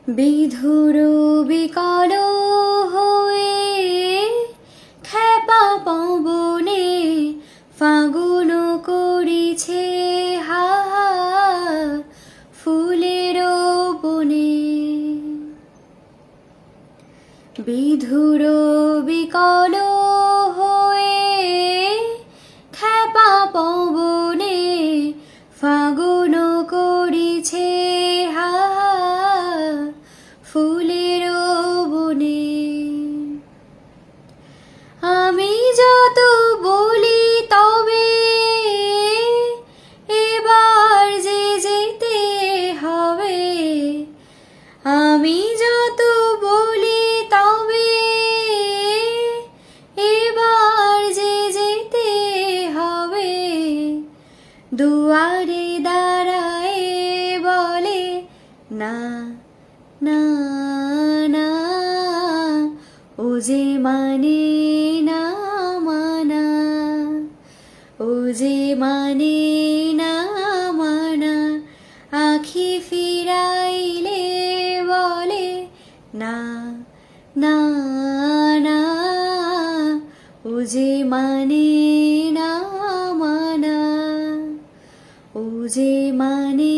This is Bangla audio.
বিধুর বিকল হয়ে খেপা পবনে ফাগুন করিছে হাহা ফুলের বনে। বিধুর বিকল হয়ে খেপা পবনে ফাগুন করিছে হাহা ফুলের বনে। আমি যত বলি তবে এবার যে যেতে হবে, আমি যত বলি তবে এবার যে যেতে হবে। দুয়ারে দাঁড়ায় বলে না না না, ও যে মানে না মানা, ও যে মানে না মানা। আখি ফিরাইলে বলে না না না, ও যে মানে না মানা, ও যে মানে